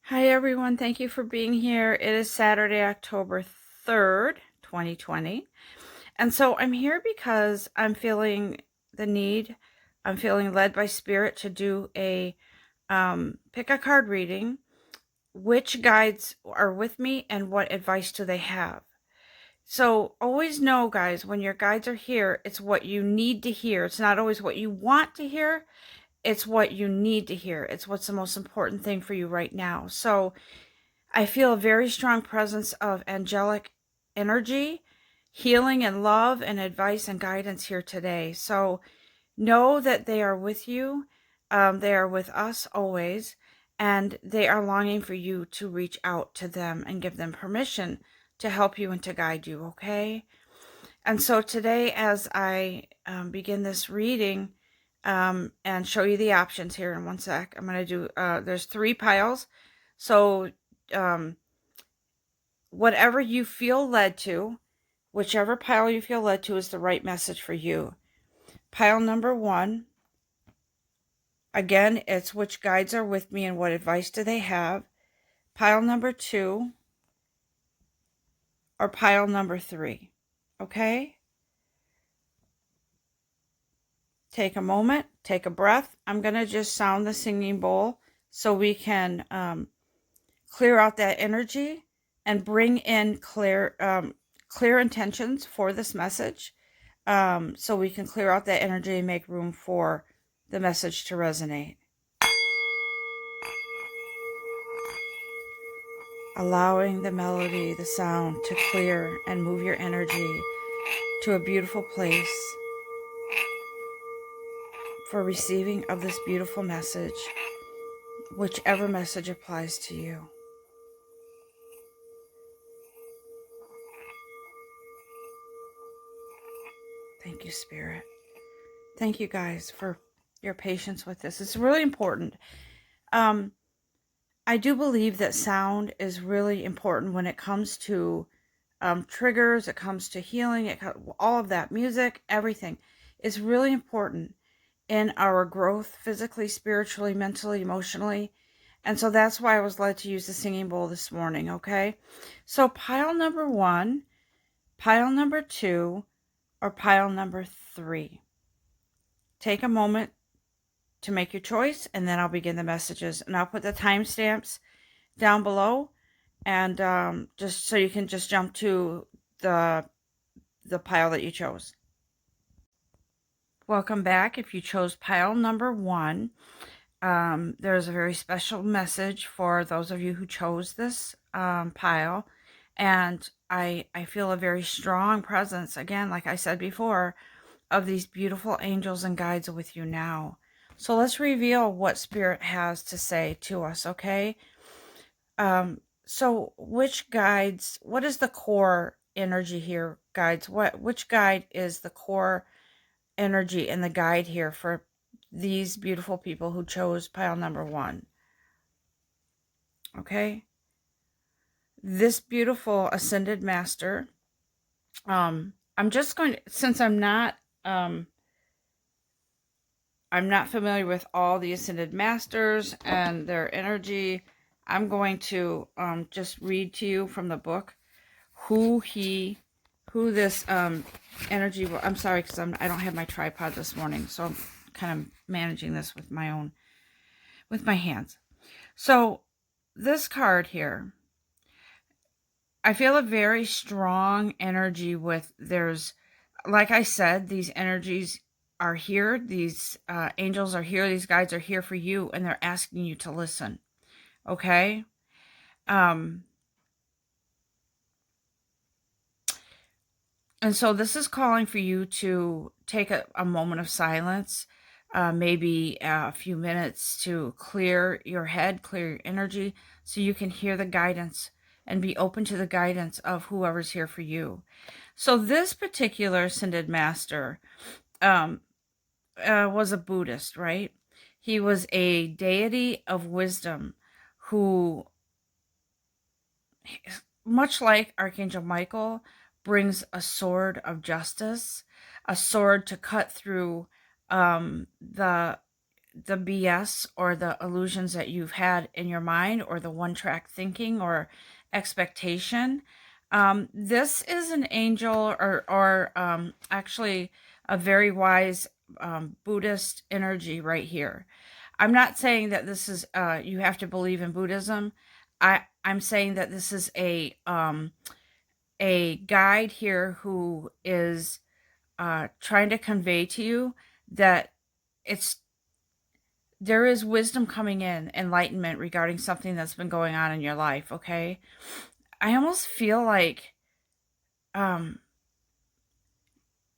Hi everyone, thank you for being here. It is Saturday, October 3rd, 2020. And so I'm here because I'm feeling the need, I'm feeling led by spirit to do a pick a card reading. Which guides are with me and what advice do they have? So always know, guys, when your guides are here, it's what you need to hear. It's not always what you want to hear. It's what you need to hear. It's what's the most important thing for you right now. So I feel a very strong presence of angelic energy, healing and love and advice and guidance here today. So know that they are with you. They are with us always, and they are longing for you to reach out to them and give them permission to help you and to guide you, okay? And so today, as I begin this reading and show you the options here in one sec, I'm going to do, there's 3 piles. So whatever you feel led to, whichever pile you feel led to is the right message for you. Pile number 1, again, it's which guides are with me and what advice do they have. Pile number 2, or pile number 3, okay? Take a moment, take a breath. I'm going to just sound the singing bowl so we can clear out that energy and bring in clear intentions for this message. So we can clear out that energy and make room for the message to resonate. Allowing the melody, the sound to clear and move your energy to a beautiful place for receiving of this beautiful message, whichever message applies to you. Thank you, Spirit. Thank you guys for your patience with this. It's really important. I do believe that sound is really important when it comes to triggers, it comes to healing, all of that, music, everything is really important in our growth, physically, spiritually, mentally, emotionally. And so that's why I was led to use the singing bowl this morning, okay? So pile number 1, pile number 2, or pile number 3. Take a moment to make your choice, and then I'll begin the messages. And I'll put the timestamps down below, and just so you can just jump to the pile that you chose. Welcome back. If you chose pile number 1, there's a very special message for those of you who chose this pile, and I feel a very strong presence, again, like I said before, of these beautiful angels and guides with you now. So let's reveal what Spirit has to say to us, okay? So which guides, what is the core energy here, guides? Which guide is the core energy and the guide here for these beautiful people who chose pile number 1? Okay? This beautiful ascended master, I'm just going to, since I'm not familiar with all the ascended masters and their energy, I'm going to just read to you from the book who this energy. I'm sorry, because I don't have my tripod this morning, so I'm kind of managing this with my hands. So this card here, I feel a very strong energy with, like I said, these energies are here. These angels are here. These guides are here for you, and they're asking you to listen. Okay? And so this is calling for you to take a moment of silence, maybe a few minutes to clear your head, clear your energy, so you can hear the guidance and be open to the guidance of whoever's here for you. So this particular ascended master was a Buddhist, right? He was a deity of wisdom who, much like Archangel Michael, brings a sword of justice, a sword to cut through the the BS or the illusions that you've had in your mind, or the one track thinking or expectation. This is an angel, or actually a very wise Buddhist energy right here. I'm not saying that this is you have to believe in Buddhism. I'm saying that this is a guide here who is trying to convey to you that it's there is wisdom coming in, enlightenment regarding something that's been going on in your life. Okay, I almost feel like um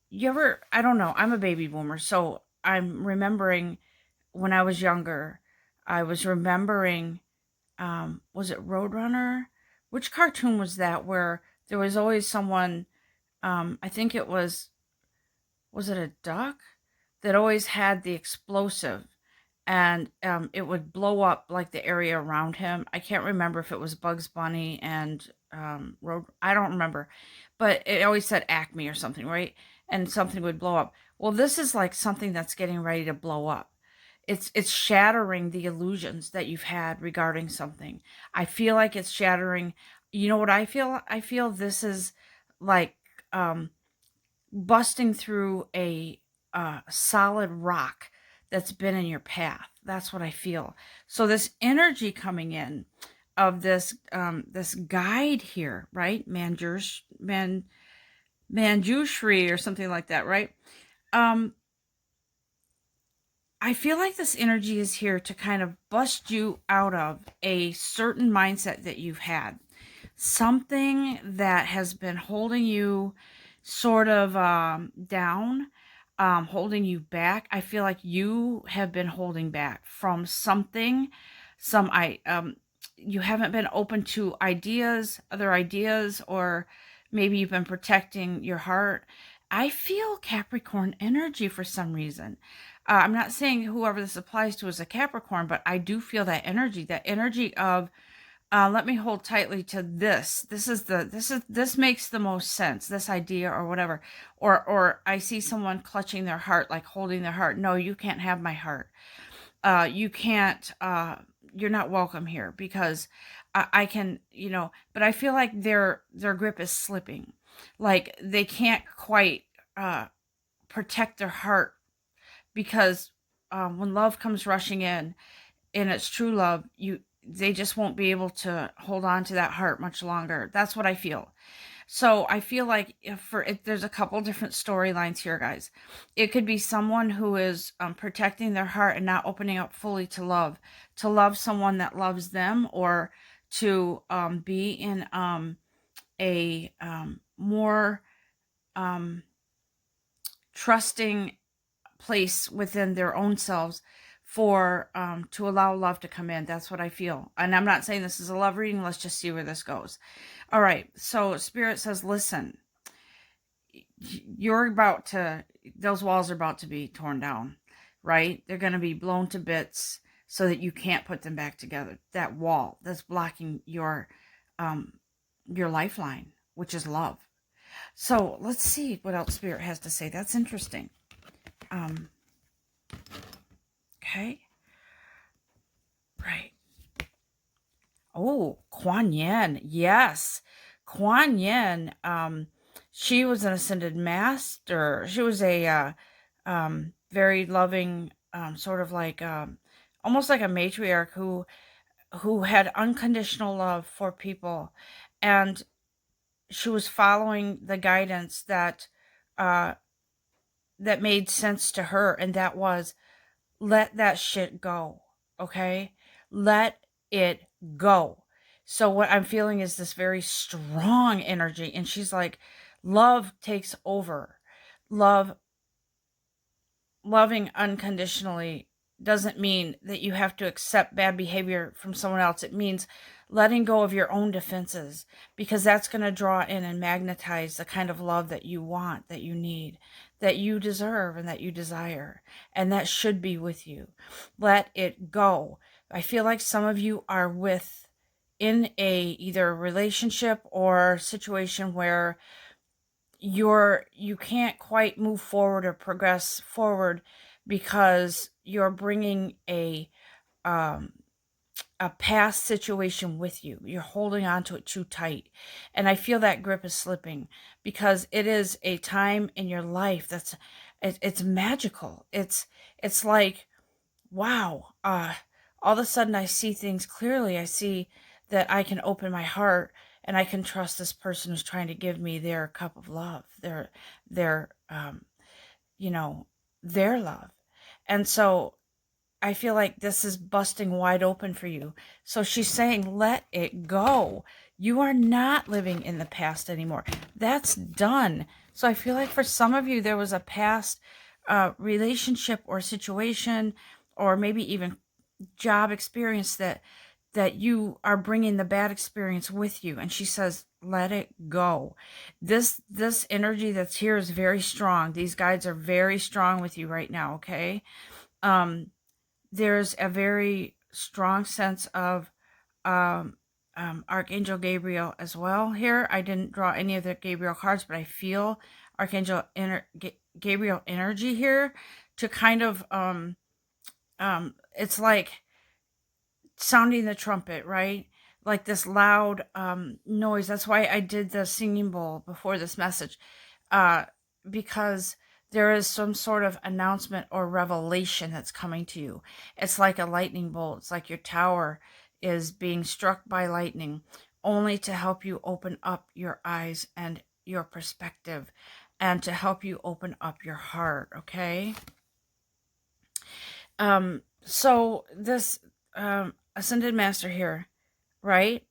you ever, I don't know, I'm a baby boomer, so I'm remembering when I was younger. I was remembering, was it Roadrunner? Which cartoon was that where there was always someone, I think it was it a duck that always had the explosive, and it would blow up like the area around him. I can't remember if it was Bugs Bunny and Road. I don't remember, but it always said Acme or something, right? And something would blow up. Well, this is like something that's getting ready to blow up. It's shattering the illusions that you've had regarding something. I feel like it's shattering. You know what I feel? I feel this is like busting through a solid rock that's been in your path. That's what I feel. So this energy coming in of this guide here, right? Manjushri or something like that, right? Um, I feel like this energy is here to kind of bust you out of a certain mindset that you've had. Something that has been holding you sort of down, holding you back. I feel like you have been holding back from something. You haven't been open to ideas, other ideas, or maybe you've been protecting your heart. I feel Capricorn energy for some reason. I'm not saying whoever this applies to is a Capricorn, but I do feel that energy of let me hold tightly to this. This makes the most sense. This idea or whatever. Or I see someone clutching their heart, like holding their heart. No, you can't have my heart. You can't. You're not welcome here because I can. But I feel like their grip is slipping. Like they can't quite protect their heart because when love comes rushing in and it's true love, they just won't be able to hold on to that heart much longer. That's what I feel. So I feel like if there's a couple different storylines here, guys. It could be someone who is protecting their heart and not opening up fully to love someone that loves them, or to be in a more trusting place within their own selves for to allow love to come in. That's what I feel. And I'm not saying this is a love reading. Let's just see where this goes. All right. So Spirit says, listen, those walls are about to be torn down, right? They're going to be blown to bits so that you can't put them back together. That wall that's blocking your lifeline, which is love. So let's see what else Spirit has to say. That's interesting. Okay. Right. Oh, Kuan Yin. Yes. Kuan Yin, she was an ascended master. She was a very loving, sort of like almost like a matriarch who had unconditional love for people, and she was following the guidance that that made sense to her, and that was, let that shit go. Okay? Let it go. So what I'm feeling is this very strong energy, and she's like, love takes over. Loving unconditionally doesn't mean that you have to accept bad behavior from someone else. It means letting go of your own defenses, because that's going to draw in and magnetize the kind of love that you want, that you need, that you deserve, and that you desire, and that should be with you. Let it go. I feel like some of you are in either relationship or situation where you can't quite move forward or progress forward because you're bringing um, a past situation with you. You're holding on to it too tight. And I feel that grip is slipping because it is a time in your life that's it's magical. It's like, wow, all of a sudden I see things clearly. I see that I can open my heart and I can trust this person who's trying to give me their cup of love, their you know, their love. And so I feel like this is busting wide open for you. So she's saying, let it go. You are not living in the past anymore. That's done. So I feel like for some of you, there was a past relationship or situation, or maybe even job experience that you are bringing the bad experience with you. And she says, let it go. This energy that's here is very strong. These guides are very strong with you right now. Okay. There's a very strong sense of Archangel Gabriel as well here. I didn't draw any of the Gabriel cards, but I feel Archangel Gabriel energy here to kind of it's like sounding the trumpet, right? Like this loud noise. That's why I did the singing bowl before this message, because there is some sort of announcement or revelation that's coming to you. It's like a lightning bolt. It's like your tower is being struck by lightning, only to help you open up your eyes and your perspective, and to help you open up your heart. Okay. So this Ascended Master here, right?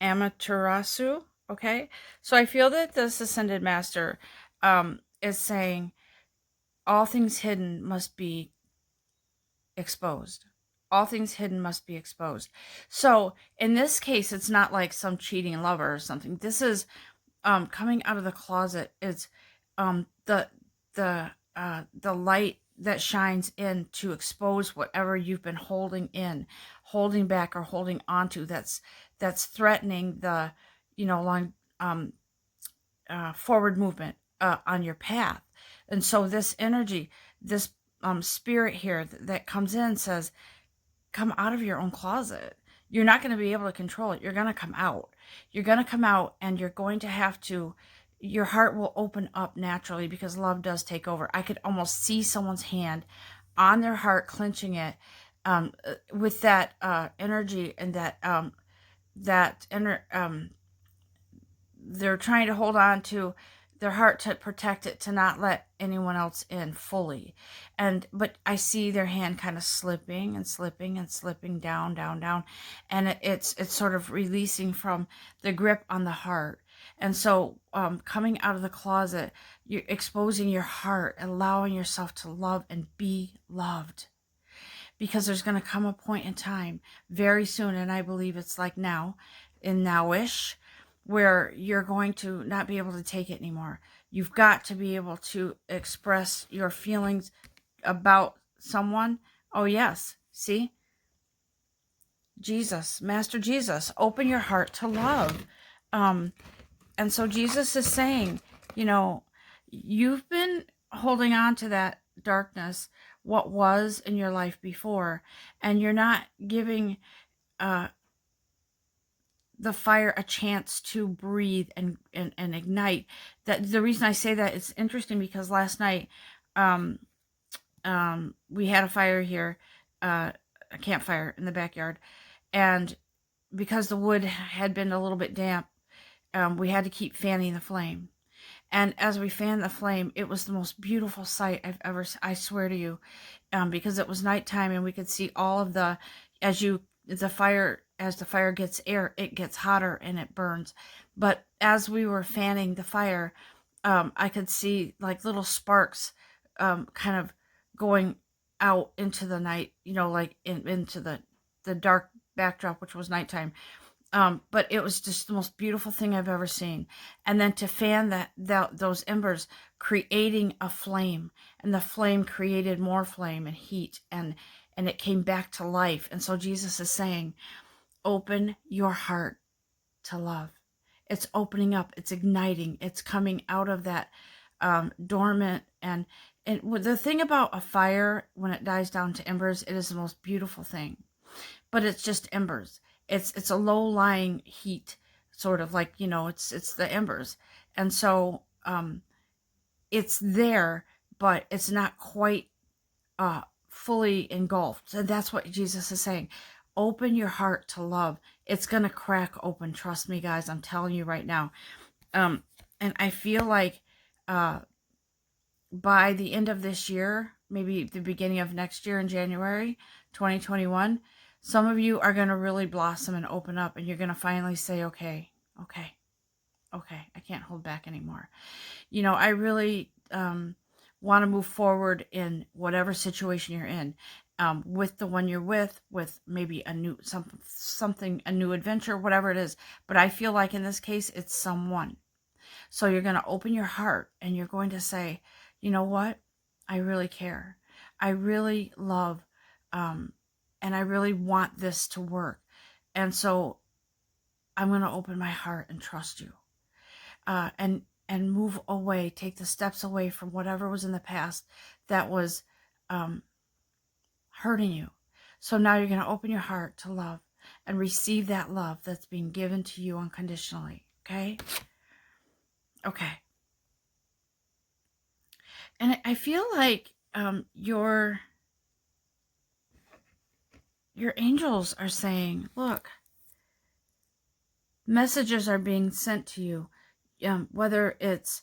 Amaterasu. Okay. So I feel that this Ascended Master is saying all things hidden must be exposed. All things hidden must be exposed. So in this case, it's not like some cheating lover or something. This is coming out of the closet. It's the light that shines in to expose whatever you've been holding in, holding back, or holding onto. That's threatening the long forward movement on your path. And so this energy, this spirit here that comes in says, come out of your own closet. You're not going to be able to control it. You're going to come out. You're going to come out, and you're going to have to, your heart will open up naturally because love does take over. I could almost see someone's hand on their heart, clenching it with that energy, and they're trying to hold on to their heart to protect it, to not let anyone else in fully. But I see their hand kind of slipping and slipping and slipping down, and it's sort of releasing from the grip on the heart. And so coming out of the closet, you're exposing your heart, allowing yourself to love and be loved, because there's going to come a point in time very soon, and I believe it's like now, in nowish, where you're going to not be able to take it anymore. You've got to be able to express your feelings about someone. Oh yes, see? Jesus, Master Jesus, open your heart to love. And so Jesus is saying, you've been holding on to that darkness, what was in your life before, and you're not giving the fire a chance to breathe and ignite. That the reason I say that, it's interesting because last night we had a fire here, a campfire in the backyard, and because the wood had been a little bit damp, we had to keep fanning the flame. And as we fanned the flame, it was the most beautiful sight I've ever, I swear to you, because it was nighttime and we could see all of the, as the fire gets air, it gets hotter and it burns. But as we were fanning the fire, I could see like little sparks kind of going out into the night, like into the dark backdrop, which was nighttime. But it was just the most beautiful thing I've ever seen. And then to fan those embers, creating a flame, and the flame created more flame and heat, and it came back to life. And so Jesus is saying, open your heart to love. It's opening up, it's igniting, it's coming out of that dormant, and And the thing about a fire, when it dies down to embers, it is the most beautiful thing. But it's just embers. It's a low-lying heat, sort of like, it's the embers. And so it's there, but it's not quite fully engulfed. And that's what Jesus is saying. Open your heart to love. It's going to crack open. Trust me, guys. I'm telling you right now. And I feel like by the end of this year, maybe the beginning of next year in January 2021, some of you are going to really blossom and open up, and you're going to finally say, okay, I can't hold back anymore. I really want to move forward in whatever situation you're in, with the one you're with maybe a new something, a new adventure, whatever it is. But I feel like in this case, it's someone. So you're going to open your heart and you're going to say, you know what? I really care. I really love, and I really want this to work. And so I'm going to open my heart and trust you. And move away, take the steps away from whatever was in the past that was hurting you. So now you're going to open your heart to love and receive that love that's being given to you unconditionally. Okay? Okay. And I feel like your angels are saying, look, messages are being sent to you. Whether it's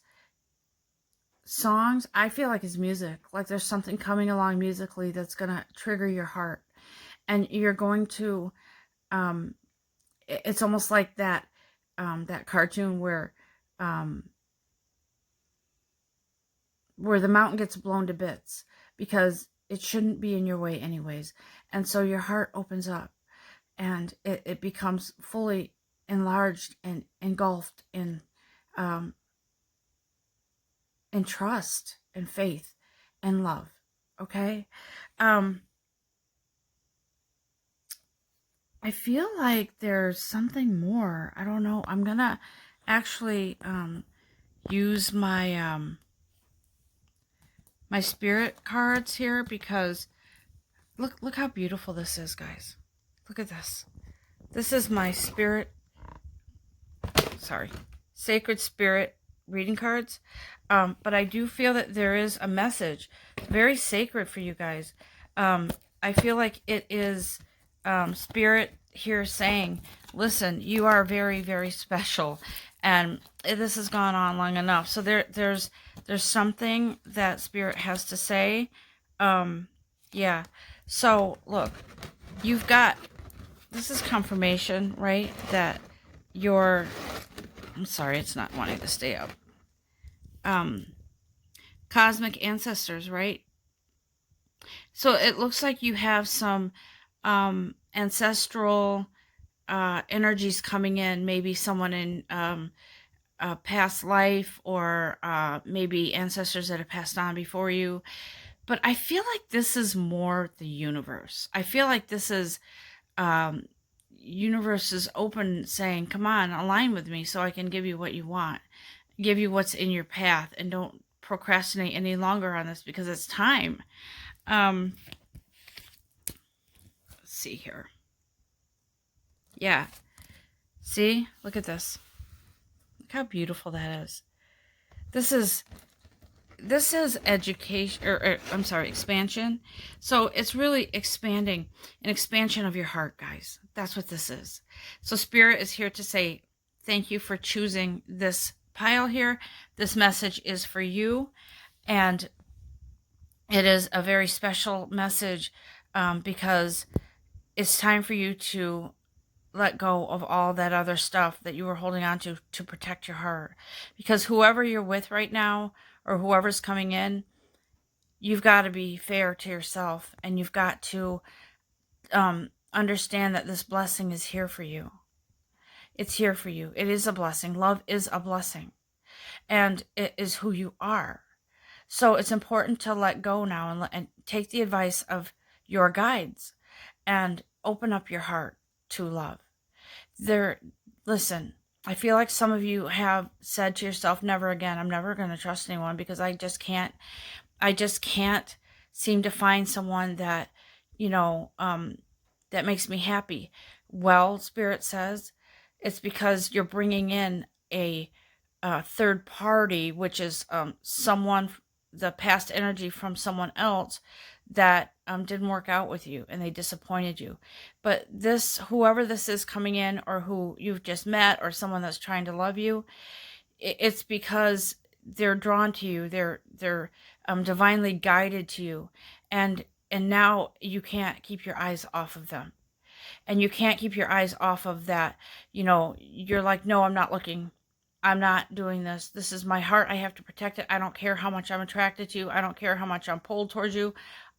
songs, I feel like it's music. Like there's something coming along musically that's going to trigger your heart. And you're going to, it's almost like that cartoon where the mountain gets blown to bits because it shouldn't be in your way anyways. And so your heart opens up and it becomes fully enlarged and engulfed in trust and faith and love. Okay? I feel like there's something more. I don't know. I'm gonna actually use my my spirit cards here, because look how beautiful this is, guys. Look at this. This is my sacred spirit reading cards. But I do feel that there is a message very sacred for you guys. I feel like it is spirit here saying, listen, you are very, very special, and this has gone on long enough. So there's something that spirit has to say. Yeah. So look, you've got, this is confirmation, right? That I'm sorry, it's not wanting to stay up. Cosmic ancestors, right? So it looks like you have some ancestral energies coming in, maybe someone in a past life, or maybe ancestors that have passed on before you. But I feel like this is more the universe. I feel like this is universe is open, saying, come on, align with me so I can give you what you want, give you what's in your path, and don't procrastinate any longer on this, because it's time. Let's see here. Yeah. See? Look at this. Look how beautiful that is. This is education, or I'm sorry, expansion. So it's really expanding, an expansion of your heart, guys. That's what this is. So spirit is here to say, thank you for choosing this pile here. This message is for you. And it is a very special message, because it's time for you to let go of all that other stuff that you were holding on to protect your heart. Because whoever you're with right now, or whoever's coming in, you've got to be fair to yourself, and you've got to understand that this blessing is here for you. It's here for you. It is a blessing. Love is a blessing, and it is who you are. So it's important to let go now and take the advice of your guides and open up your heart to love. Listen, I feel like some of you have said to yourself, never again. I'm never going to trust anyone because I just can't. I just can't seem to find someone that, you know, that makes me happy. Well, Spirit says it's because you're bringing in a third party, which is someone, the past energy from someone else that didn't work out with you and they disappointed you. But this, whoever this is coming in, or who you've just met, or someone that's trying to love you, it's because they're drawn to you. They're divinely guided to you, and now you can't keep your eyes off of them, and you can't keep your eyes off of that. You know, you're like, no, I'm not looking. I'm not doing this. This is my heart. I have to protect it. I don't care how much I'm attracted to you. I don't care how much I'm pulled towards you.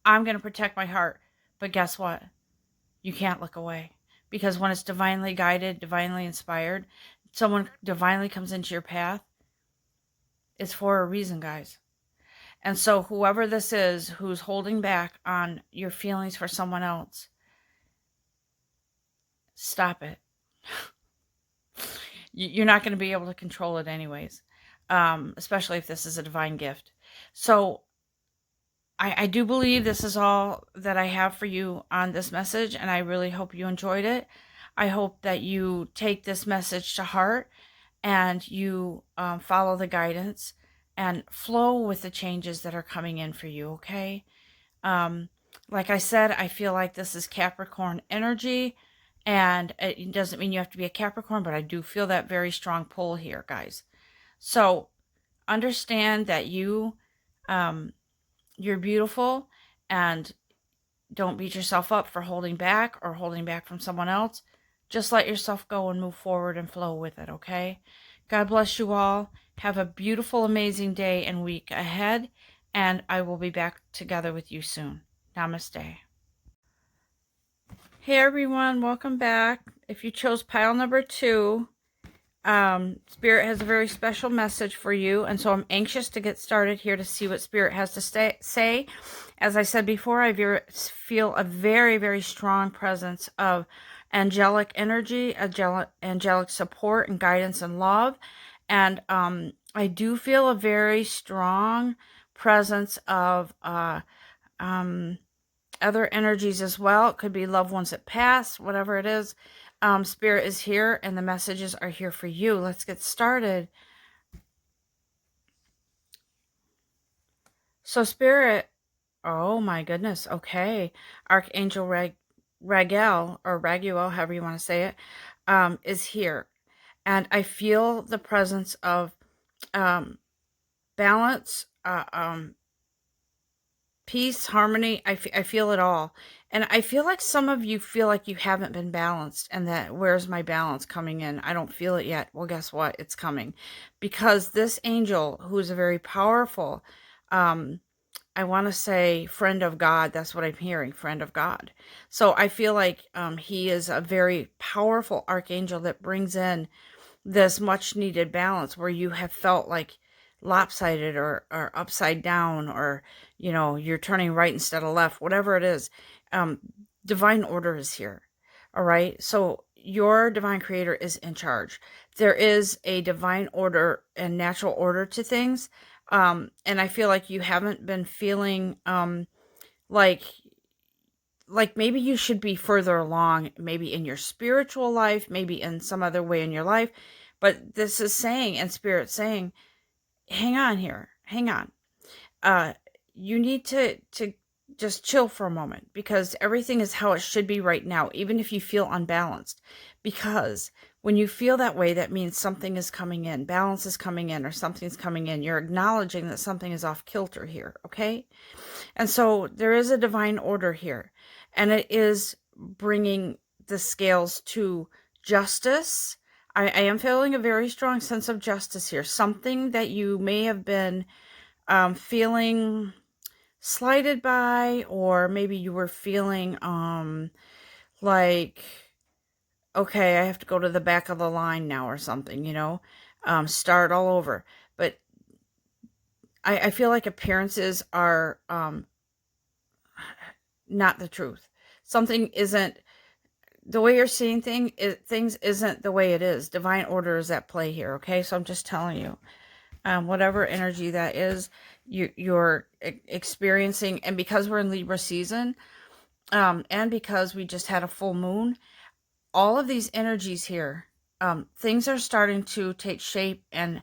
I'm going to protect my heart. But guess what? You can't look away, because when it's divinely guided, divinely inspired, someone divinely comes into your path, it's for a reason, guys. And so whoever this is who's holding back on your feelings for someone else, stop it. You're not going to be able to control it anyways, especially if this is a divine gift. So I do believe this is all that I have for you on this message, and I really hope you enjoyed it. I hope that you take this message to heart, and you follow the guidance and flow with the changes that are coming in for you, okay? Like I said, I feel like this is Capricorn energy, and it doesn't mean you have to be a Capricorn, but I do feel that very strong pull here, guys. So understand that you're beautiful, and don't beat yourself up for holding back or holding back from someone else. Just let yourself go and move forward and flow with it, okay? God bless you all. Have a beautiful, amazing day and week ahead, and I will be back together with you soon. Namaste. Hey everyone, welcome back. If you chose pile number 2, Spirit has a very special message for you, and so I'm anxious to get started here to see what Spirit has to say. As I said before, I feel a very, very strong presence of angelic energy, angelic support and guidance and love, and I do feel a very strong presence of other energies as well. It could be loved ones that pass, whatever it is. Spirit is here, and the messages are here for you. Let's get started. So Spirit, oh my goodness, okay. Archangel Raguel, or Raguel, however you want to say it, is here. And I feel the presence of balance, peace, harmony. I feel it all. And I feel like some of you feel like you haven't been balanced, and that, where's my balance coming in? I don't feel it yet. Well, guess what? It's coming. Because this angel, who is a very powerful, I want to say friend of God. That's what I'm hearing, friend of God. So I feel like he is a very powerful archangel that brings in this much needed balance, where you have felt like lopsided or upside down, or you're turning right instead of left, whatever it is. Divine order is here. All right, so your divine creator is in charge. There is a divine order and natural order to things, and I feel like you haven't been feeling like maybe you should be further along, maybe in your spiritual life, maybe in some other way in your life. But this is saying, and Spirit saying, hang on here, hang on. You need to just chill for a moment, because everything is how it should be right now, even if you feel unbalanced. Because when you feel that way, that means something is coming in, balance is coming in, or something's coming in. You're acknowledging that something is off kilter here, okay? And so there is a divine order here, and it is bringing the scales to justice. I am feeling a very strong sense of justice here. Something that you may have been feeling slighted by, or maybe you were feeling like, okay, I have to go to the back of the line now, or something, start all over. But I feel like appearances are not the truth. Something isn't the way you're seeing things isn't the way it is. Divine order is at play here, okay? So I'm just telling you. whatever energy that is you're experiencing. And because we're in Libra season, and because we just had a full moon, all of these energies here, things are starting to take shape and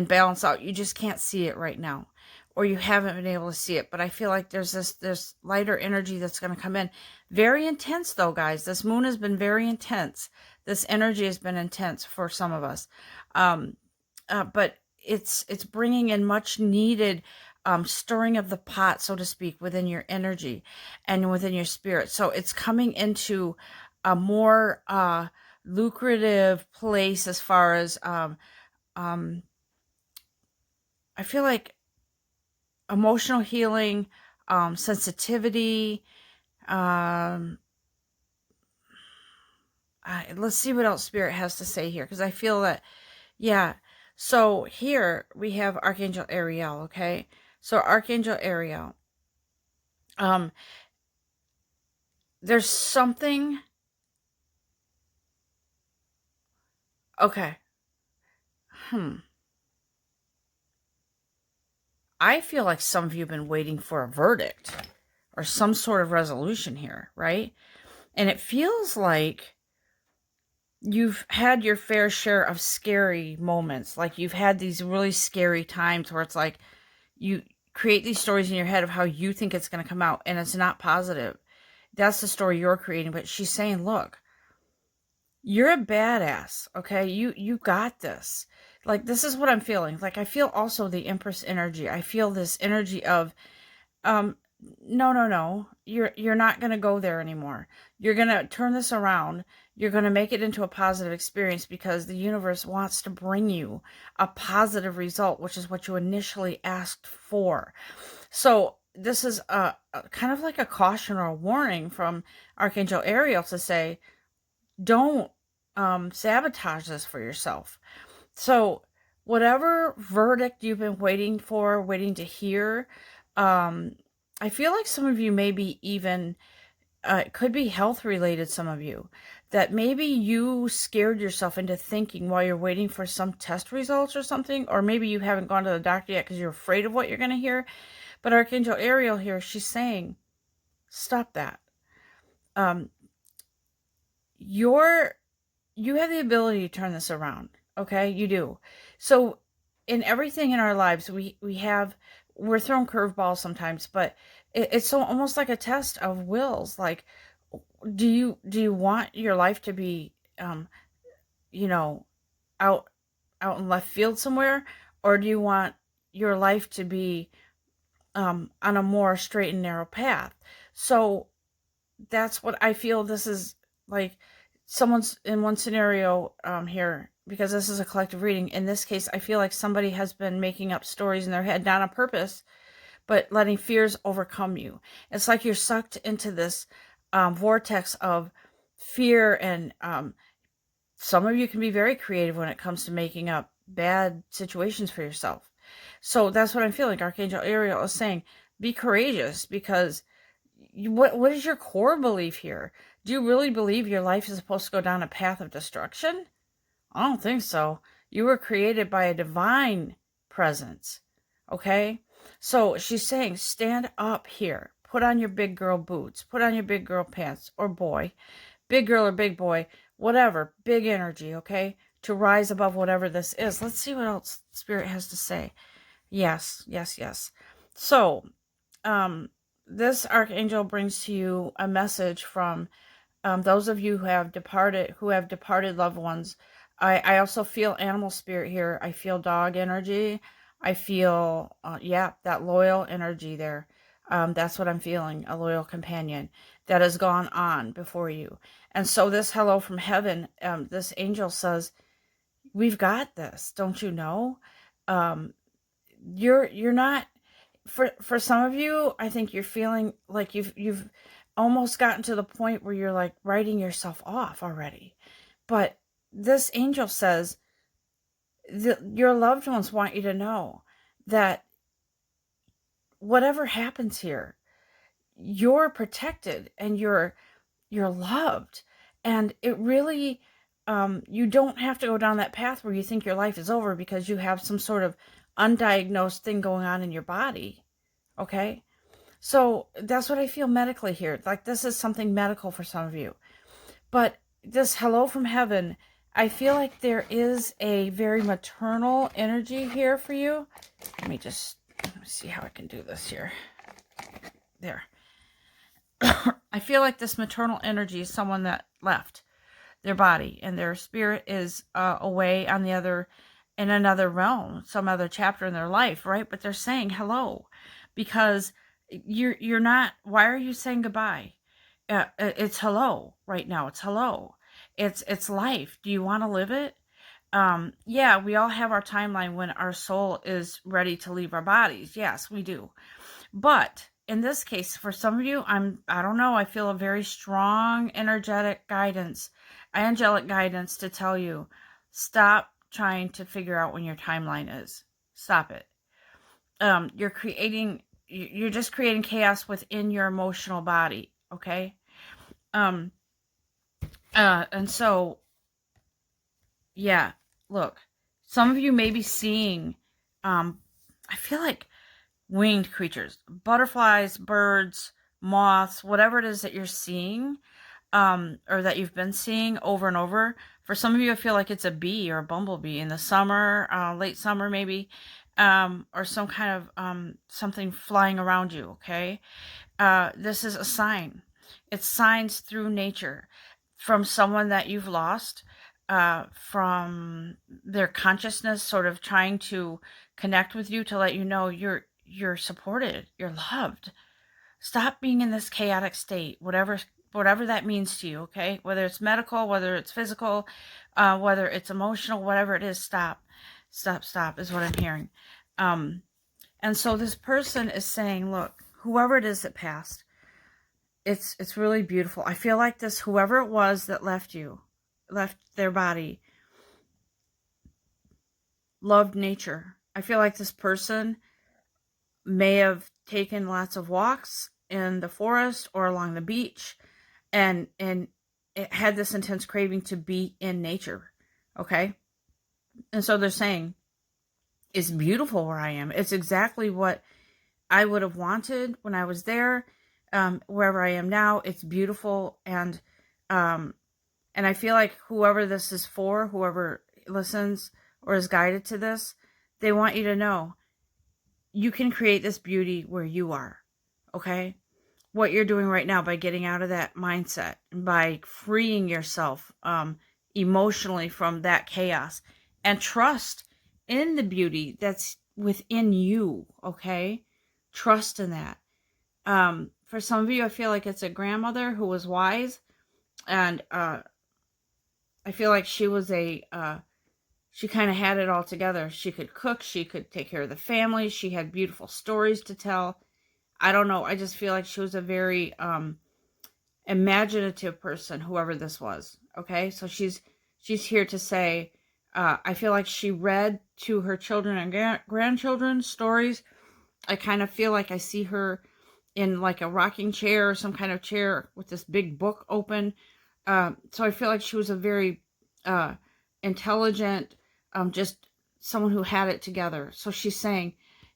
balance out. You just can't see it right now, or you haven't been able to see it. But I feel like there's this lighter energy that's going to come in. Very intense though, guys. This moon has been very intense. This energy has been intense for some of us. But it's bringing in much needed stirring of the pot, so to speak, within your energy and within your spirit. So it's coming into a more lucrative place as far as I feel like emotional healing, sensitivity. Let's see what else Spirit has to say here, because I feel that, yeah. So here we have Archangel Ariel, okay? So Archangel Ariel, there's something, okay. I feel like some of you have been waiting for a verdict or some sort of resolution here, right? And it feels like you've had your fair share of scary moments. Like you've had these really scary times where it's like you create these stories in your head of how you think it's going to come out, and it's not positive. That's the story you're creating. But she's saying, look, you're a badass, okay? You got this. Like, this is what I'm feeling. Like, I feel also the Empress energy. I feel this energy of, no. You're not going to go there anymore. You're going to turn this around. You're going to make it into a positive experience, because the universe wants to bring you a positive result, which is what you initially asked for. So this is a kind of like a caution or a warning from Archangel Ariel to say, don't sabotage this for yourself. So whatever verdict you've been waiting for, waiting to hear, I feel like some of you maybe even, it could be health related, some of you, that maybe you scared yourself into thinking while you're waiting for some test results or something, or maybe you haven't gone to the doctor yet because you're afraid of what you're going to hear. But Archangel Ariel here, she's saying, stop that. You have the ability to turn this around. Okay, you do. So in everything in our lives, we're thrown curveballs sometimes, but it's so almost like a test of wills. Like, do you want your life to be, out in left field somewhere, or do you want your life to be on a more straight and narrow path? So that's what I feel. This is like someone's in one scenario here, because this is a collective reading. In this case, I feel like somebody has been making up stories in their head, not on purpose, but letting fears overcome you. It's like you're sucked into this vortex of fear, and some of you can be very creative when it comes to making up bad situations for yourself. So that's what I'm feeling. Archangel Ariel is saying, be courageous, because what is your core belief here? Do you really believe your life is supposed to go down a path of destruction? I don't think so. You were created by a divine presence. Okay? So she's saying, stand up here. Put on your big girl boots. Put on your big girl pants, or boy. Big girl or big boy. Whatever. Big energy, okay? To rise above whatever this is. Let's see what else Spirit has to say. Yes. So, this archangel brings to you a message from those of you who have departed loved ones. I also feel animal spirit here. I feel dog energy. I feel, that loyal energy there. That's what I'm feeling, a loyal companion that has gone on before you. And so this hello from heaven, this angel says, we've got this, don't you know? You're not, for some of you, I think you're feeling like you've almost gotten to the point where you're like writing yourself off already. But this angel says your loved ones want you to know that whatever happens here, you're protected and you're loved. And it really, you don't have to go down that path where you think your life is over because you have some sort of undiagnosed thing going on in your body. Okay? So that's what I feel medically here. Like this is something medical for some of you. But this hello from heaven, I feel like there is a very maternal energy here for you. Let me see how I can do this here. There. I feel like this maternal energy is someone that left their body and their spirit is away on in another realm, some other chapter in their life, right? But they're saying hello because you're not. Why are you saying goodbye? It's hello right now. It's hello. It's life. Do you want to live it? Yeah, we all have our timeline when our soul is ready to leave our bodies. Yes, we do. But in this case, for some of you, I don't know, I feel a very strong energetic guidance, angelic guidance to tell you, stop trying to figure out when your timeline is. Stop it. You're just creating chaos within your emotional body, okay? And so, yeah, look, some of you may be seeing, I feel like winged creatures, butterflies, birds, moths, whatever it is that you're seeing, or that you've been seeing over and over. For some of you, I feel like it's a bee or a bumblebee in the summer, late summer maybe, or some kind of something flying around you, okay? This is a sign. It's signs through nature from someone that you've lost, from their consciousness sort of trying to connect with you to let you know you're supported, you're loved. Stop being in this chaotic state, whatever that means to you, okay? Whether it's medical, whether it's physical, whether it's emotional, whatever it is, stop is what I'm hearing. And so this person is saying, look, whoever it is that passed, it's really beautiful. I feel like this, whoever it was that left their body, loved nature. I feel like this person may have taken lots of walks in the forest or along the beach, and it had this intense craving to be in nature, okay? And so they're saying, it's beautiful where I am. It's exactly what I would have wanted when I was there. Wherever I am now, it's beautiful, and I feel like whoever this is for, whoever listens or is guided to this, they want you to know you can create this beauty where you are, okay? What you're doing right now by getting out of that mindset, by freeing yourself emotionally from that chaos, and trust in the beauty that's within you, okay? Trust in that. For some of you, I feel like it's a grandmother who was wise, and I feel like she was she kind of had it all together. She could cook, she could take care of the family, she had beautiful stories to tell. I don't know, I just feel like she was a very imaginative person, whoever this was, okay? So she's here to say, I feel like she read to her children and grandchildren stories. I kind of feel like I see her in like a rocking chair or some kind of chair with this big book open. So I feel like she was a very intelligent, just someone who had it together. So she's saying,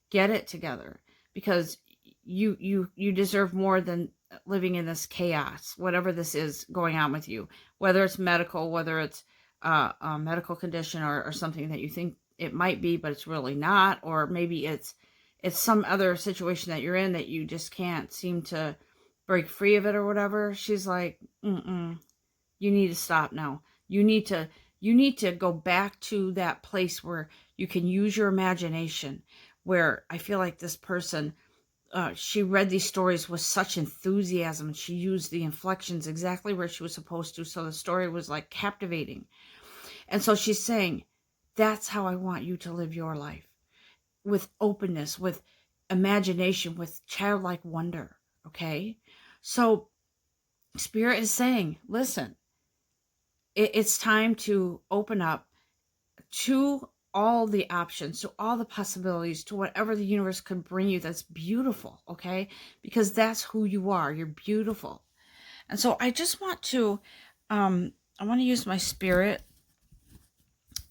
get it together, because you deserve more than living in this chaos, whatever this is going on with you, whether it's medical, whether it's a medical condition or something that you think it might be, but it's really not, or maybe it's some other situation that you're in that you just can't seem to break free of it or whatever. She's like, you need to stop now. You need to go back to that place where you can use your imagination, where I feel like this person, she read these stories with such enthusiasm. She used the inflections exactly where she was supposed to. So the story was like captivating. And so she's saying, that's how I want you to live your life. With openness, with imagination, with childlike wonder, okay? So Spirit is saying, listen, it's time to open up to all the options, to all the possibilities, to whatever the universe could bring you that's beautiful, okay? Because that's who you are. You're beautiful. And so I just want to, I want to use my spirit.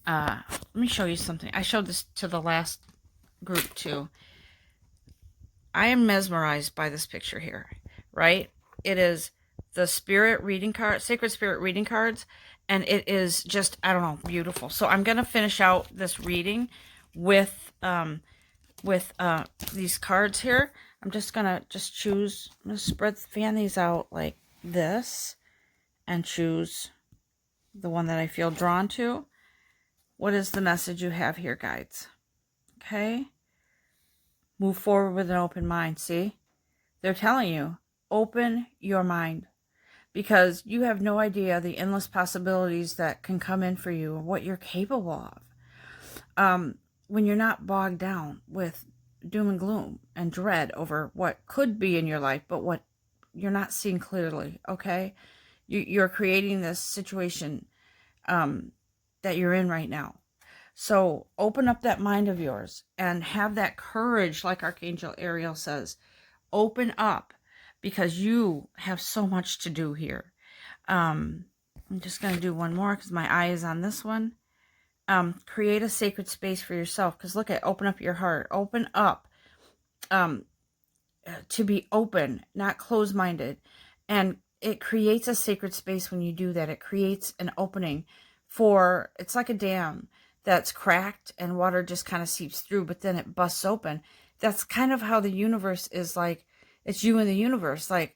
Let me show you something. I showed this to the last group too. I am mesmerized by this picture here, right? It is the spirit reading card, sacred spirit reading cards, and it is just, I don't know, beautiful. So I'm going to finish out this reading with these cards here. I'm just going to choose, I'm going to fan these out like this and choose the one that I feel drawn to. What is the message you have here, guides? Okay. Move forward with an open mind. See? They're telling you, open your mind, because you have no idea the endless possibilities that can come in for you, what you're capable of. When you're not bogged down with doom and gloom and dread over what could be in your life, but what you're not seeing clearly, okay? You're creating this situation that you're in right now. So open up that mind of yours and have that courage, like Archangel Ariel says. Open up, because you have so much to do here. I'm just going to do one more because my eye is on this one. Create a sacred space for yourself, because look at, open up your heart. Open up to be open, not closed-minded. And it creates a sacred space when you do that. It creates an opening for, it's like a dam that's cracked and water just kind of seeps through, but then it busts open. That's kind of how the universe is. Like, it's you in the universe. Like,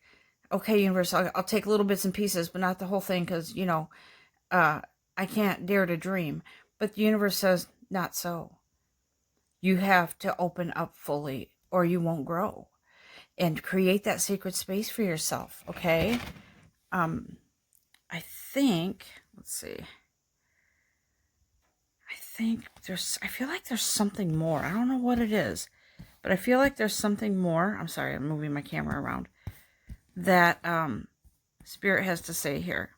okay, universe, I'll take little bits and pieces, but not the whole thing, because, you know, I can't dare to dream. But the universe says, not so. You have to open up fully, or you won't grow. And create that sacred space for yourself, okay? I think, let's see. I feel like there's something more. I don't know what it is, but I feel like there's something more. I'm sorry, I'm moving my camera around. That Spirit has to say here.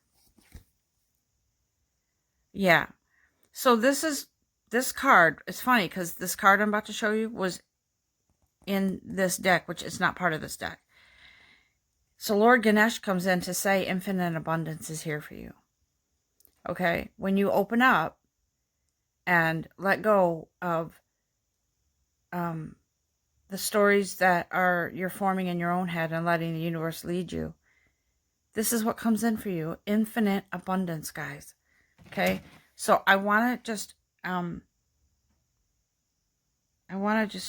Yeah. So this card, it's funny because this card I'm about to show you was in this deck, which is not part of this deck. So Lord Ganesh comes in to say infinite abundance is here for you. Okay? When you open up and let go of the stories that you're forming in your own head and letting the universe lead you, this is what comes in for you. Infinite abundance, guys. Okay? So I want to just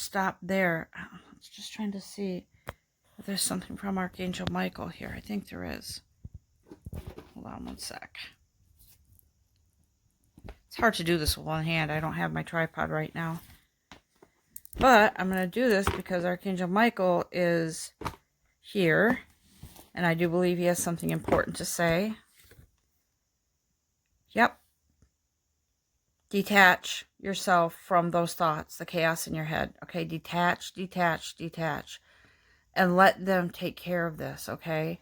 stop there. I was just trying to see if there's something from Archangel Michael here. I think there is. Hold on one sec. It's hard to do this with one hand. I don't have my tripod right now. But I'm going to do this because Archangel Michael is here. And I do believe he has something important to say. Yep. Detach yourself from those thoughts, the chaos in your head. Okay, detach, detach, detach. And let them take care of this, okay?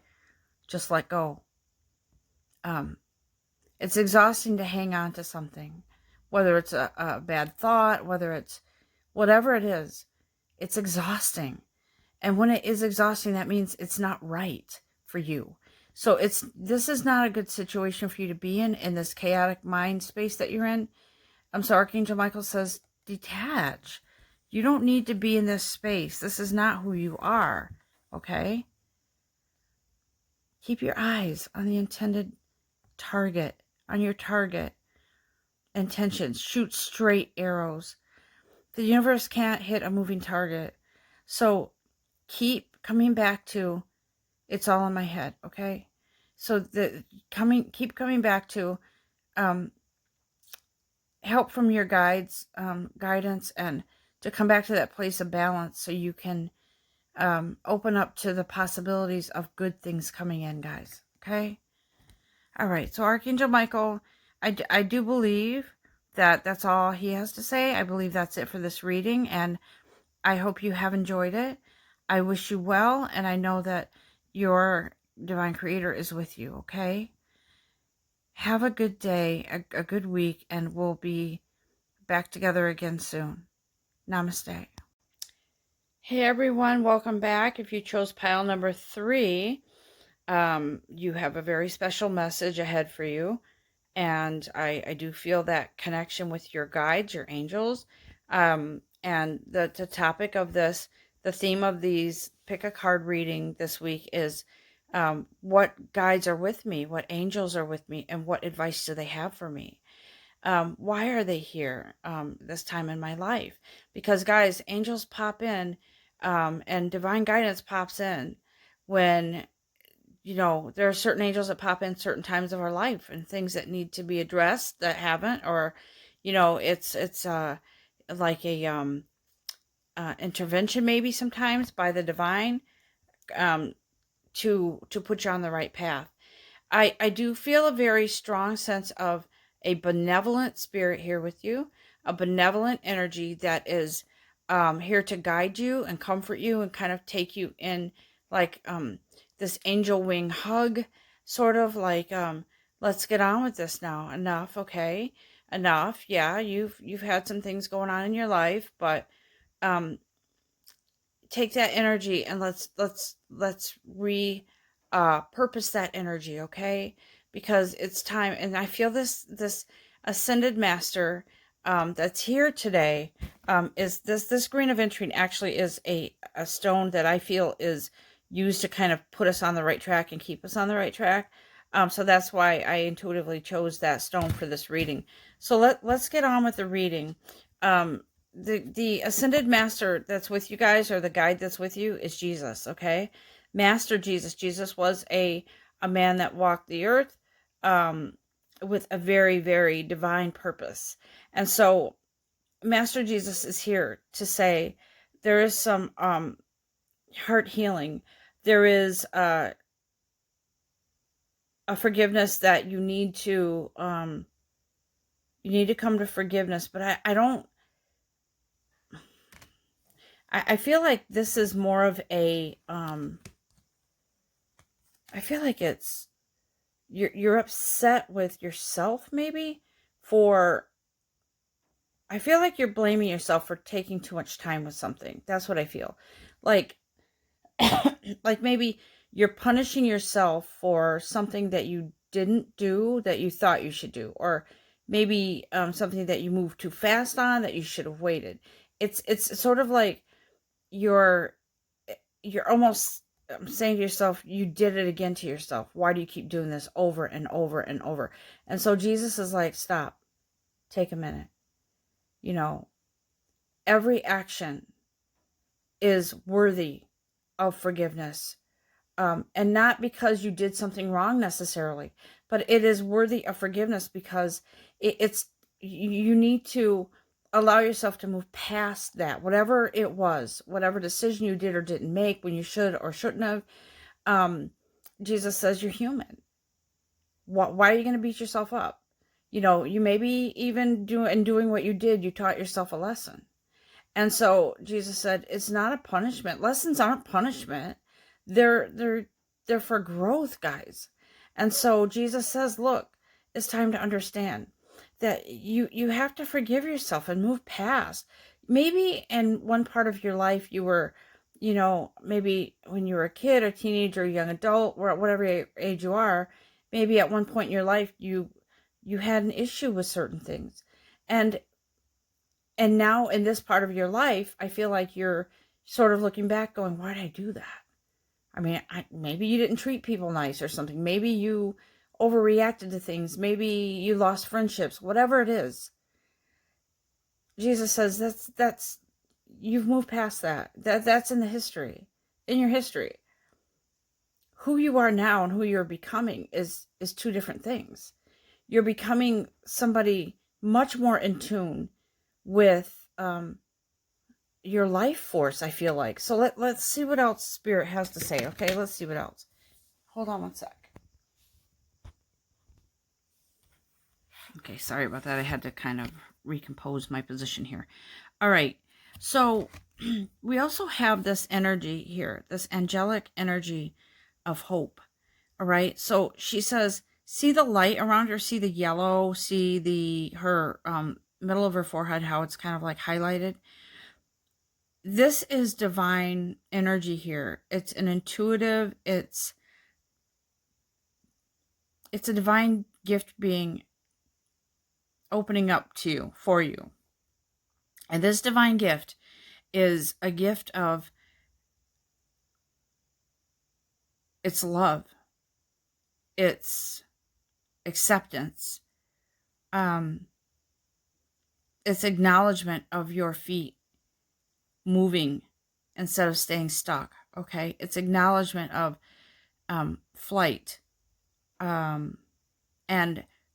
Just let go. It's exhausting to hang on to something. Whether it's a bad thought, whether it's whatever it is, it's exhausting. And when it is exhausting, that means it's not right for you. So this is not a good situation for you to be in this chaotic mind space that you're in. So Archangel Michael says, detach. You don't need to be in this space. This is not who you are, okay? Keep your eyes on the intended target, on your target intentions. Shoot straight arrows. The universe can't hit a moving target. So keep coming back to, it's all in my head, okay? So keep coming back to help from your guides, guidance, and to come back to that place of balance so you can open up to the possibilities of good things coming in, guys. Okay? All right. So Archangel Michael, I do believe that that's all he has to say. I believe that's it for this reading, and I hope you have enjoyed it. I wish you well, and I know that your Divine Creator is with you, okay? Have a good day, a good week, and we'll be back together again soon. Namaste. Hey everyone, welcome back. If you chose pile number 3, you have a very special message ahead for you. And I do feel that connection with your guides, your angels. And the topic of this, the theme of these pick a card reading this week is what guides are with me, what angels are with me, and what advice do they have for me? Why are they here this time in my life? Because, guys, angels pop in and divine guidance pops in when, there are certain angels that pop in certain times of our life and things that need to be addressed that haven't, or, it's like a intervention maybe sometimes by the divine um, to put you on the right path. I do feel a very strong sense of a benevolent spirit here with you, a benevolent energy that is here to guide you and comfort you and kind of take you in like this angel wing hug, sort of like, let's get on with this now. Enough, okay? Enough. Yeah, you've had some things going on in your life, but um, take that energy and let's re purpose that energy, okay? Because it's time. And I feel this ascended master that's here today is this green aventurine actually is a stone that I feel is used to kind of put us on the right track and keep us on the right track. So that's why I intuitively chose that stone for this reading. So let's get on with the reading. um the ascended master that's with you guys, or the guide that's with you, is Jesus, okay? Master Jesus. Jesus was a man that walked the earth um with a very, very divine purpose. And so Master Jesus is here to say there is some heart healing. There is a forgiveness that you need to come to forgiveness. But I don't, I feel like this is more of a I feel like it's you're upset with yourself maybe for, I feel like you're blaming yourself for taking too much time with something. That's what I feel. Like like maybe you're punishing yourself for something that you didn't do that you thought you should do, or maybe something that you moved too fast on that you should have waited. It's sort of like you're you're almost saying to yourself, you did it again to yourself. Why do you keep doing this over and over and over? And so Jesus is like, stop, take a minute. You know, every action is worthy of forgiveness. And not because you did something wrong necessarily, but it is worthy of forgiveness because it's, you need to allow yourself to move past that, whatever it was, whatever decision you did or didn't make when you should or shouldn't have. Jesus says you're human. Why are you going to beat yourself up? You maybe even doing what you did, you taught yourself a lesson. And so Jesus said, it's not a punishment. Lessons aren't punishment. They're for growth, guys. And so Jesus says, look, it's time to understand that you have to forgive yourself and move past. Maybe in one part of your life you were, maybe when you were a kid or teenager or young adult, or whatever age you are, maybe at one point in your life you had an issue with certain things. And now in this part of your life, I feel like you're sort of looking back going, why did I do that? I mean, maybe you didn't treat people nice or something. Maybe you overreacted to things. Maybe you lost friendships, whatever it is. Jesus says that's you've moved past that. That's in the history, in your history. Who you are now and who you're becoming is two different things. You're becoming somebody much more in tune with your life force, I feel like. So let's see what else Spirit has to say, okay? Let's see what else. Hold on one sec. Okay, sorry about that. I had to kind of recompose my position here. All right. So we also have this energy here, this angelic energy of hope. All right. So she says, see the light around her, see the yellow, see her middle of her forehead, how it's kind of like highlighted. This is divine energy here. It's an intuitive, it's a divine gift being opening up to you, for you. And this divine gift is a gift of, it's love, it's acceptance, um, it's acknowledgement of your feet moving instead of staying stuck. Okay, it's acknowledgement of flight, and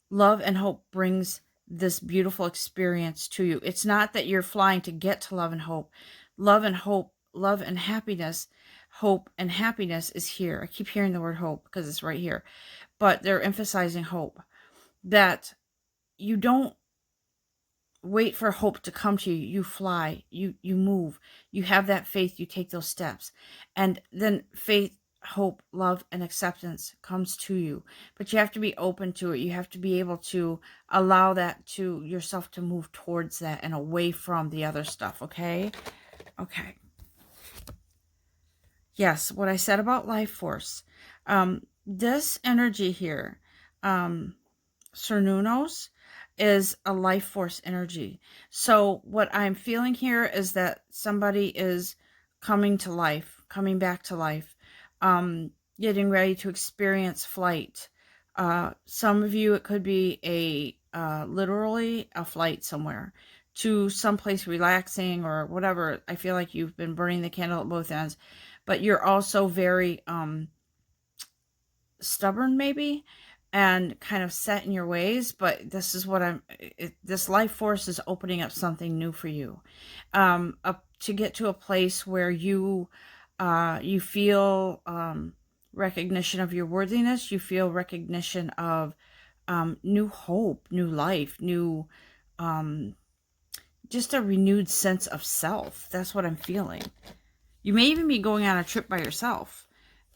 love and hope brings this beautiful experience to you. It's not that you're flying to get to love and hope. Love and hope, love and happiness, hope and happiness is here. I keep hearing the word hope because it's right here, but they're emphasizing hope, that you don't wait for hope to come to you. You fly, you move, you have that faith, you take those steps, and then faith, hope, love, and acceptance comes to you. But you have to be open to it. You have to be able to allow that to yourself to move towards that and away from the other stuff. Okay. Yes, what I said about life force, this energy here, Cernunos, is a life force energy. So what I'm feeling here is that somebody is coming to life, coming back to life, getting ready to experience flight. Some of you, it could be literally a flight somewhere to someplace relaxing or whatever. I feel like you've been burning the candle at both ends, but you're also very stubborn maybe, and kind of set in your ways. But this is what this life force is opening up something new for you, to get to a place where you feel recognition of your worthiness. You feel recognition of new hope, new life, new just a renewed sense of self. That's what I'm feeling. You may even be going on a trip by yourself,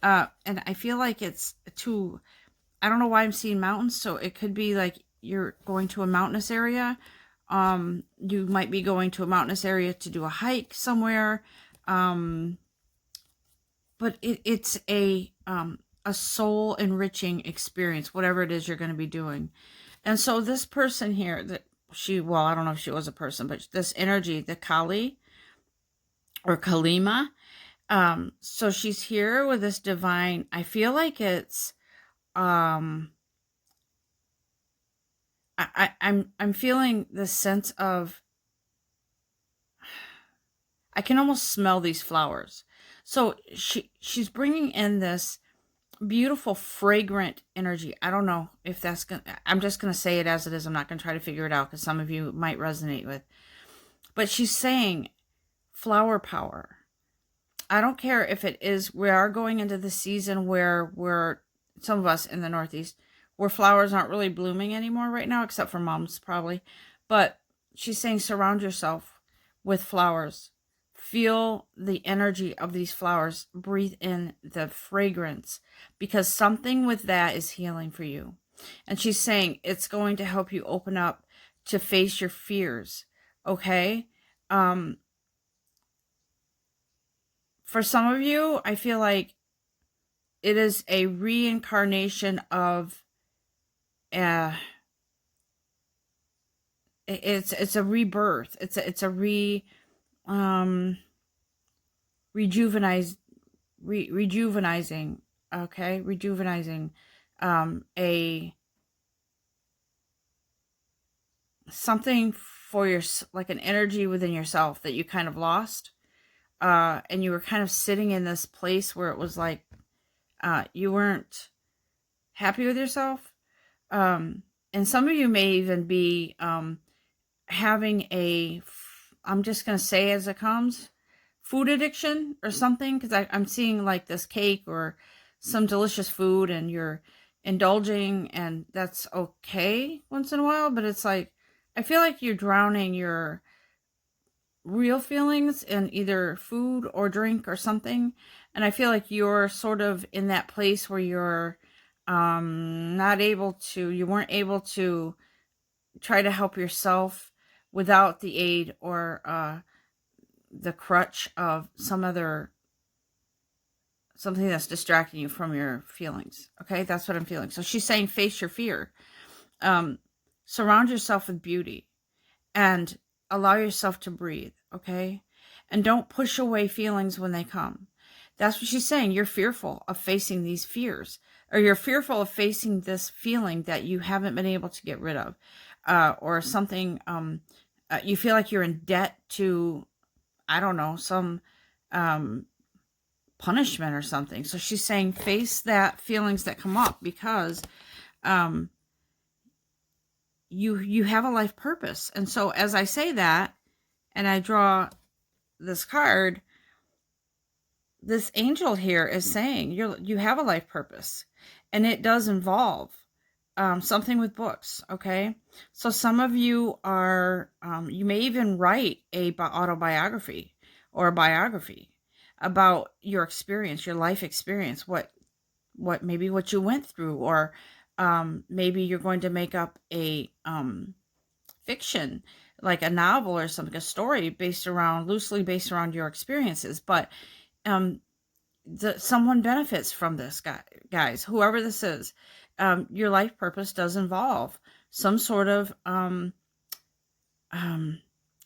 and I feel like it's too, I don't know why I'm seeing mountains, so it could be like you're going to a mountainous area. You might be going to a mountainous area to do a hike somewhere. But it's a soul enriching experience, whatever it is you're going to be doing. And so this person here, well, I don't know if she was a person, but this energy, the Kali or Kalima, so she's here with this divine, I feel like it's, I'm feeling this sense of, I can almost smell these flowers. So she's bringing in this beautiful, fragrant energy. I don't know if that's gonna, I'm just gonna say it as it is. I'm not gonna try to figure it out because some of you might resonate with. But she's saying flower power. I don't care if it is, we are going into the season where some of us in the Northeast, where flowers aren't really blooming anymore right now, except for mums probably. But she's saying surround yourself with flowers. Feel the energy of these flowers. Breathe in the fragrance, because something with that is healing for you. And she's saying it's going to help you open up to face your fears. Okay? For some of you, I feel like it is a reincarnation of it's a rebirth. It's a rejuvenizing, okay? Rejuvenizing a something for your, like an energy within yourself that you kind of lost. And you were kind of sitting in this place where it was like you weren't happy with yourself. And some of you may even be having I'm just going to say as it comes, food addiction or something, because I'm seeing like this cake or some delicious food and you're indulging, and that's okay once in a while, but it's like, I feel like you're drowning your real feelings in either food or drink or something. And I feel like you're sort of in that place where you're you weren't able to try to help yourself without the aid or the crutch of something that's distracting you from your feelings. Okay, that's what I'm feeling. So she's saying face your fear. Surround yourself with beauty. And allow yourself to breathe, okay? And don't push away feelings when they come. That's what she's saying. You're fearful of facing these fears, or you're fearful of facing this feeling that you haven't been able to get rid of, or something. You feel like you're in debt to, I don't know, some punishment or something. So she's saying face that feelings that come up, because you have a life purpose. And so as I say that, and I draw this card, this angel here is saying you have a life purpose, and it does involve something with books. Okay, so some of you are you may even write a autobiography or a biography about your experience, your life experience, what maybe what you went through, or maybe you're going to make up a fiction, like a novel or something, a story loosely based around your experiences. But someone benefits from this, guys, whoever this is. Your life purpose does involve some sort of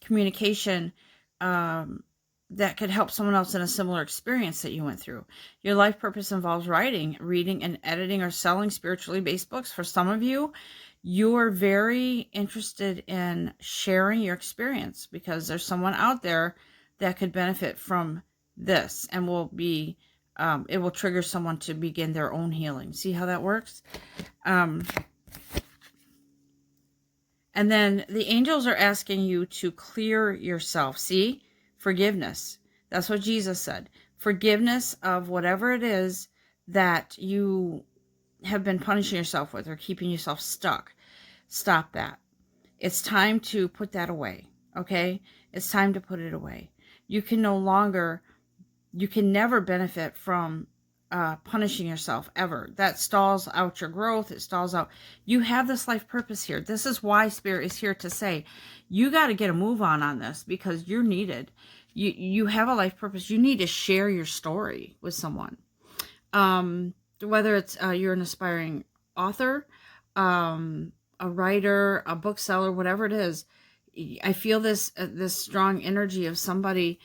communication that could help someone else in a similar experience that you went through. Your life purpose involves writing, reading, and editing or selling spiritually based books. For some of you, you're very interested in sharing your experience, because there's someone out there that could benefit from this, and will be it will trigger someone to begin their own healing. See how that works? And then the angels are asking you to clear yourself. See? Forgiveness. That's what Jesus said. Forgiveness of whatever it is that you have been punishing yourself with, or keeping yourself stuck. Stop that. It's time to put that away. Okay? It's time to put it away. You can never benefit from punishing yourself, ever. That stalls out your growth. It stalls out. You have this life purpose here. This is why Spirit is here to say, you got to get a move on this, because you're needed. You have a life purpose. You need to share your story with someone. Whether it's you're an aspiring author, a writer, a bookseller, whatever it is. I feel this strong energy of somebody,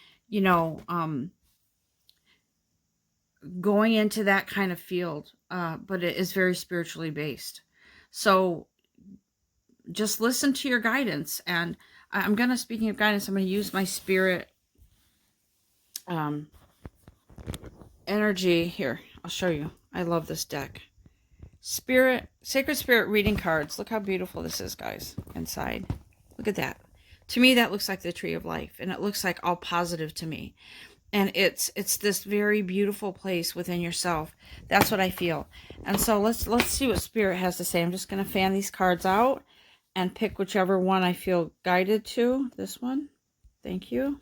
going into that kind of field, but it is very spiritually based. So just listen to your guidance. And speaking of guidance, I'm going to use my spirit energy here. I'll show you. I love this deck. Sacred Spirit reading cards. Look how beautiful this is, guys, inside. Look at that. To me, that looks like the tree of life, and it looks like all positive to me. And it's this very beautiful place within yourself. That's what I feel. And so let's see what Spirit has to say. I'm just going to fan these cards out and pick whichever one I feel guided to. This one. Thank you.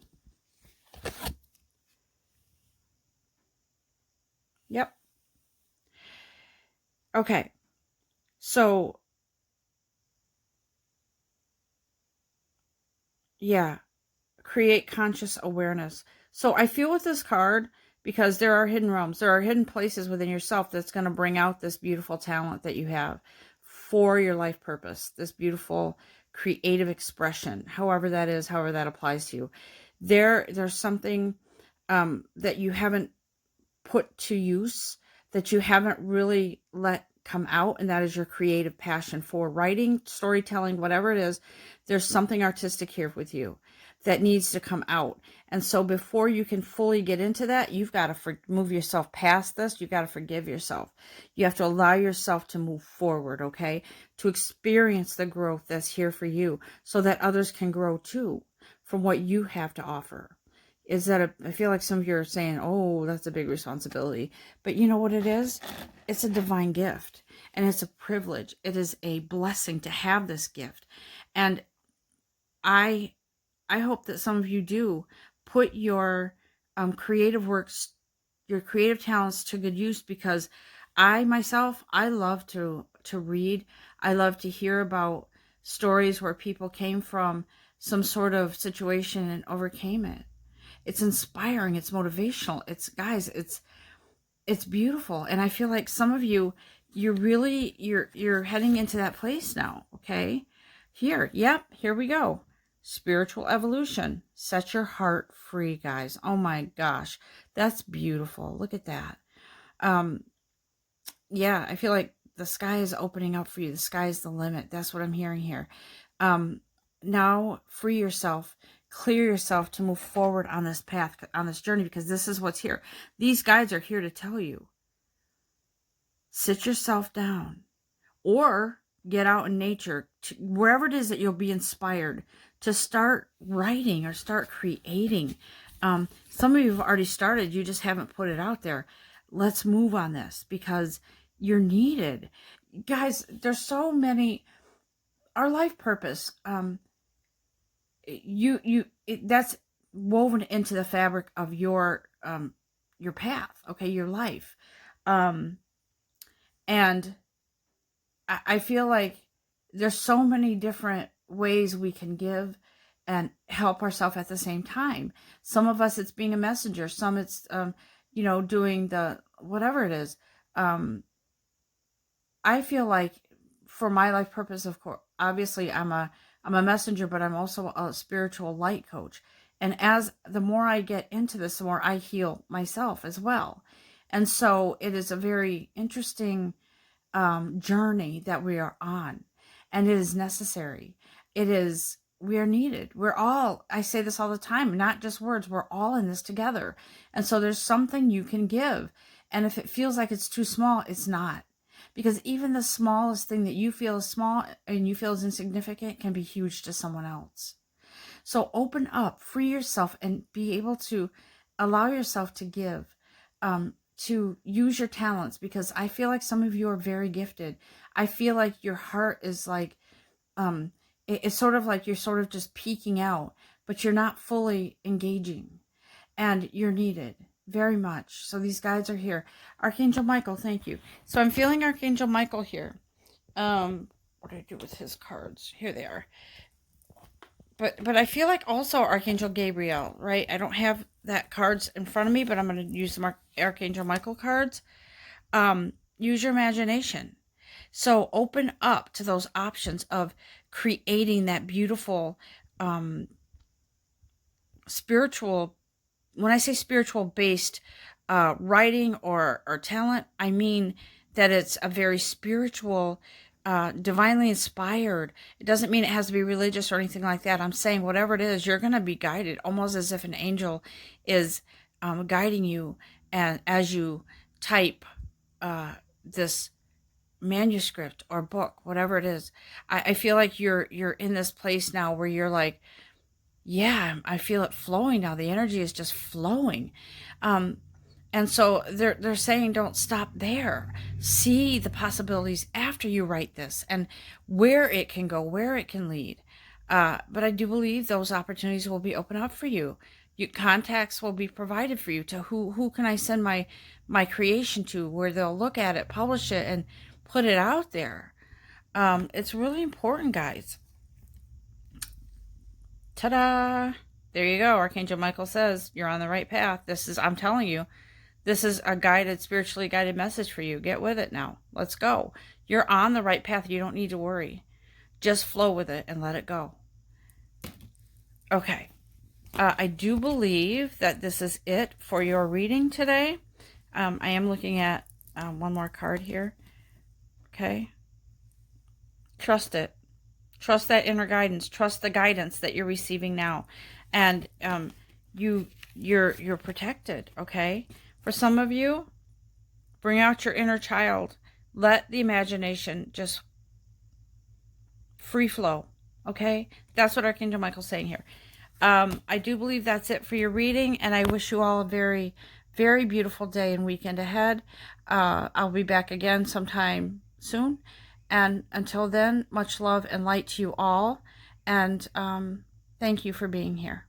Yep. Okay. So, yeah. Create conscious awareness. So I feel with this card, because there are hidden realms, there are hidden places within yourself that's going to bring out this beautiful talent that you have for your life purpose, this beautiful creative expression, however that is, however that applies to you. There's something that you haven't put to use, that you haven't really let come out, and that is your creative passion for writing, storytelling, whatever it is. There's something artistic here with you that needs to come out. And so before you can fully get into that, you've got to move yourself past this. You've got to forgive yourself. You have to allow yourself to move forward, okay? To experience the growth that's here for you, so that others can grow too from what you have to offer. I feel like some of you are saying, oh, that's a big responsibility. But you know what it is? It's a divine gift, and it's a privilege. It is a blessing to have this gift. And I hope that some of you do put your creative works, your creative talents to good use, because I love to read. I love to hear about stories where people came from some sort of situation and overcame it. It's inspiring. It's motivational. It's beautiful. And I feel like some of you, you're heading into that place now. Okay. Here we go. spiritual evolution. Set your heart free, guys. Oh my gosh, that's beautiful. Look at that. Yeah, I feel like the sky is opening up for you. The sky is the limit. That's what I'm hearing here. Now free yourself, clear yourself to move forward on this path, on this journey, because this is what's here. These guides are here to tell you, sit yourself down or get out in nature, wherever it is that you'll be inspired to start writing or start creating. Some of you have already started, you just haven't put it out there. Let's move on this because you're needed. Guys, there's so many, our life purpose, that's woven into the fabric of your path, okay, your life. And I feel like there's so many different ways we can give and help ourselves at the same time. Some of us, it's being a messenger. Some it's, doing the, whatever it is. I feel like for my life purpose, of course, obviously I'm a messenger, but I'm also a spiritual light coach. And as the more I get into this, the more I heal myself as well. And so it is a very interesting journey that we are on, and it is necessary. We are needed. We're all, I say this all the time, not just words, we're all in this together. And so there's something you can give. And if it feels like it's too small, it's not. Because even the smallest thing that you feel is small and you feel is insignificant can be huge to someone else. So open up, free yourself, and be able to allow yourself to give, to use your talents, because I feel like some of you are very gifted. I feel like your heart is like, it's sort of like you're sort of just peeking out, but you're not fully engaging, and you're needed very much. So these guides are here. Archangel Michael, thank you. So I'm feeling Archangel Michael here. What do I do with his cards? Here they are. But I feel like also Archangel Gabriel, right? I don't have that cards in front of me, but I'm going to use some Archangel Michael cards. Use your imagination. So open up to those options of creating that beautiful spiritual, when I say spiritual based writing or talent, I mean that it's a very spiritual, divinely inspired. It doesn't mean it has to be religious or anything like that. I'm saying whatever it is, you're going to be guided almost as if an angel is guiding you, and as you type this manuscript or book, whatever it is. I feel like you're in this place now where you're like, yeah, I feel it flowing now. The energy is just flowing. And so they're saying don't stop there. See the possibilities after you write this and where it can go, where it can lead. But I do believe those opportunities will be open up for you. Contacts will be provided for you to who can I send my creation to, where they'll look at it, publish it, and put it out there. It's really important, guys. Ta-da! There you go. Archangel Michael says you're on the right path. I'm telling you, this is a guided, spiritually guided message for you. Get with it now. Let's go. You're on the right path. You don't need to worry. Just flow with it and let it go. Okay. I do believe that this is it for your reading today. I am looking at one more card here. Okay. Trust it. Trust that inner guidance. Trust the guidance that you're receiving now. And you're protected, okay? For some of you, bring out your inner child. Let the imagination just free flow, okay? That's what Archangel Michael's saying here. I do believe that's it for your reading, and I wish you all a very, very beautiful day and weekend ahead. I'll be back again sometime soon. And until then, much love and light to you all. And thank you for being here.